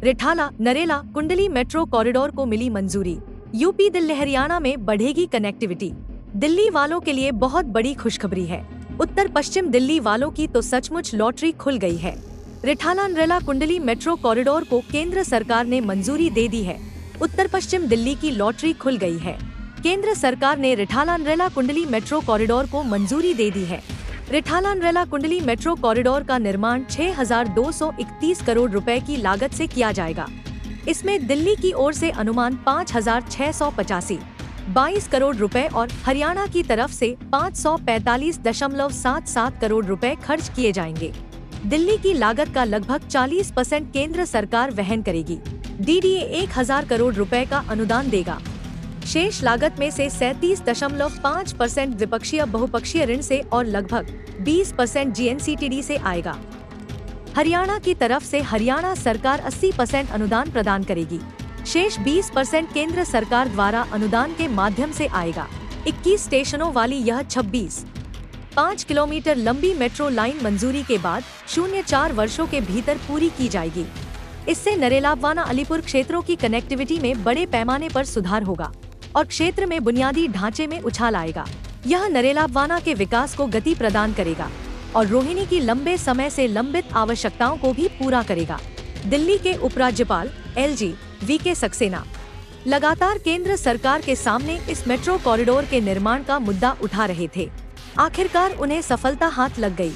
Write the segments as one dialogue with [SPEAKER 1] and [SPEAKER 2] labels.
[SPEAKER 1] रिठाला नरेला कुंडली metro corridor को मिली मंजूरी। यूपी दिल्ली हरियाणा में बढ़ेगी कनेक्टिविटी। दिल्ली वालों के लिए बहुत बड़ी खुशखबरी है। उत्तर पश्चिम दिल्ली वालों की तो सचमुच लॉटरी खुल गई है। रिठाला नरेला कुंडली मेट्रो कॉरिडोर को केंद्र सरकार ने मंजूरी दे दी है। उत्तर पश्चिम दिल्ली की लॉटरी खुल गई है। केंद्र सरकार ने रिठाला नरेला कुंडली मेट्रो कॉरिडोर को मंजूरी दे दी है। रिठाला नरेला कुंडली मेट्रो कॉरिडोर का निर्माण 6,231 करोड़ रुपए की लागत से किया जाएगा। इसमें दिल्ली की ओर से अनुमान 5,685 करोड़ रुपए और हरियाणा की तरफ से 545.77 करोड़ रुपए खर्च किए जाएंगे। दिल्ली की लागत का लगभग 40% केंद्र सरकार वहन करेगी। DDA 1,000 करोड़ रुपए का अनुदान देगा। शेष लागत में से 37.5% द्विपक्षीय बहुपक्षीय ऋण से और लगभग 20% GNCTD से आएगा। हरियाणा की तरफ से हरियाणा सरकार 80% अनुदान प्रदान करेगी। शेष 20% केंद्र सरकार द्वारा अनुदान के माध्यम से आएगा। 21 स्टेशनों वाली यह 5 किलोमीटर लंबी मेट्रो लाइन मंजूरी के बाद 0.4 वर्षों के भीतर पूरी की जाएगी। इससे नरेला वाना अलीपुर क्षेत्रों की कनेक्टिविटी में बड़े पैमाने पर सुधार होगा और क्षेत्र में बुनियादी ढांचे में उछाल आएगा। यह नरेला वाना के विकास को गति प्रदान करेगा और रोहिणी की लंबे समय से लंबित आवश्यकताओं को भी पूरा करेगा। दिल्ली के उपराज्यपाल LG VK सक्सेना लगातार केंद्र सरकार के सामने इस मेट्रो कॉरिडोर के निर्माण का मुद्दा उठा रहे थे। आखिरकार उन्हें सफलता हाथ लग गई।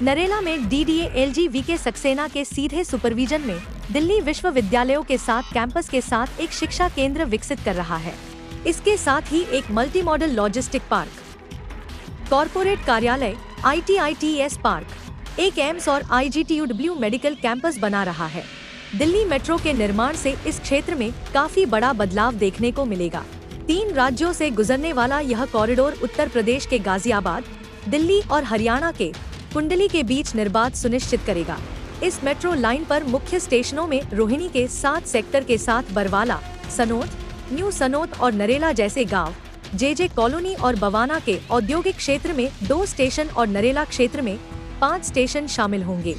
[SPEAKER 1] नरेला में DDA LG VK सक्सेना के सीधे सुपरविजन में दिल्ली विश्वविद्यालयों के साथ कैंपस के साथ एक शिक्षा केंद्र विकसित कर रहा है। इसके साथ ही एक multi modal logistic park, corporate कार्यालय ITITS पार्क, एक एम्स और IGTUW मेडिकल कैंपस बना रहा है। दिल्ली मेट्रो के निर्माण से इस क्षेत्र में काफी बड़ा बदलाव देखने को मिलेगा। 3 राज्यों से गुजरने वाला यह कॉरिडोर उत्तर प्रदेश के गाजियाबाद, दिल्ली और हरियाणा के कुंडली के बीच निर्बाध सुनिश्चित करेगा। इस मेट्रो लाइन पर मुख्य स्टेशनों में रोहिणी के 7 सेक्टर के साथ बरवाला, सनोत, न्यू सनोत और नरेला जैसे गांव, JJ कॉलोनी और बवाना के औद्योगिक क्षेत्र में 2 स्टेशन और नरेला क्षेत्र में 5 स्टेशन शामिल होंगे।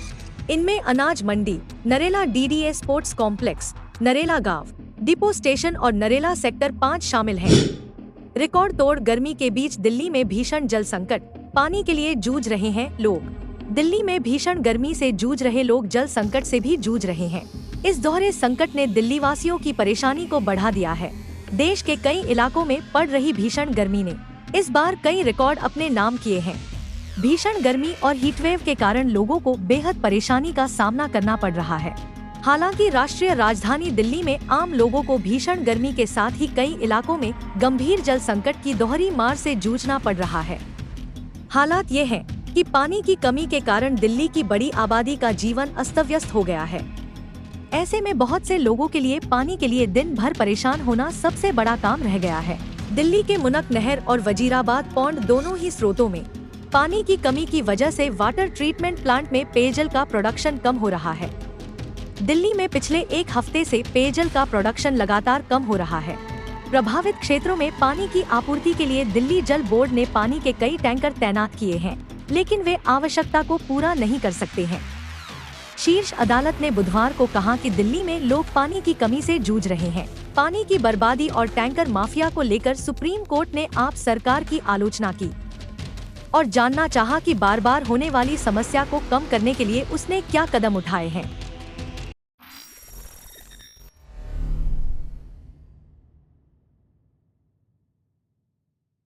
[SPEAKER 1] इनमें Anaj Mandi, Narela DDA sports complex, Narela गांव, डिपो स्टेशन और नरेला सेक्टर 5 शामिल हैं। रिकॉर्ड तोड़ गर्मी के बीच दिल्ली में भीषण जल संकट, पानी के लिए जूझ रहे हैं लोग। दिल्ली में भीषण गर्मी से जूझ रहे लोग जल संकट से भी जूझ रहे हैं। इस दोहरे संकट ने दिल्ली वासियों की परेशानी को बढ़ा दिया है। देश के कई इलाकों में पड़ रही भीषण गर्मी ने इस बार कई रिकॉर्ड अपने नाम किए हैं। भीषण गर्मी और हीटवेव के कारण लोगों को बेहद परेशानी का सामना करना पड़ रहा है। हालांकि राष्ट्रीय राजधानी दिल्ली में आम लोगों को भीषण गर्मी के साथ ही कई इलाकों में गंभीर जल संकट की दोहरी मार से जूझना पड़ रहा है। हालात ये हैं कि पानी की कमी के कारण दिल्ली की बड़ी आबादी का जीवन अस्त व्यस्त हो गया है। ऐसे में बहुत से लोगों के लिए पानी के लिए दिन भर परेशान होना सबसे बड़ा काम रह गया है। दिल्ली के मुनक नहर और वजीराबाद पौंड दोनों ही स्रोतों में पानी की कमी की वजह से वाटर ट्रीटमेंट प्लांट में पेयजल का प्रोडक्शन कम हो रहा है। दिल्ली में पिछले 1 हफ्ते से पेयजल का प्रोडक्शन लगातार कम हो रहा है। प्रभावित क्षेत्रों में पानी की आपूर्ति के लिए दिल्ली जल बोर्ड ने पानी के कई टैंकर तैनात किए हैं, लेकिन वे आवश्यकता को पूरा नहीं कर सकते हैं। शीर्ष अदालत ने बुधवार को कहा कि दिल्ली में लोग पानी की कमी से जूझ रहे हैं। पानी की बर्बादी और टैंकर माफिया को लेकर सुप्रीम कोर्ट ने आप सरकार की आलोचना की और जानना चाहा कि बार बार होने वाली समस्या को कम करने के लिए उसने क्या कदम उठाए हैं।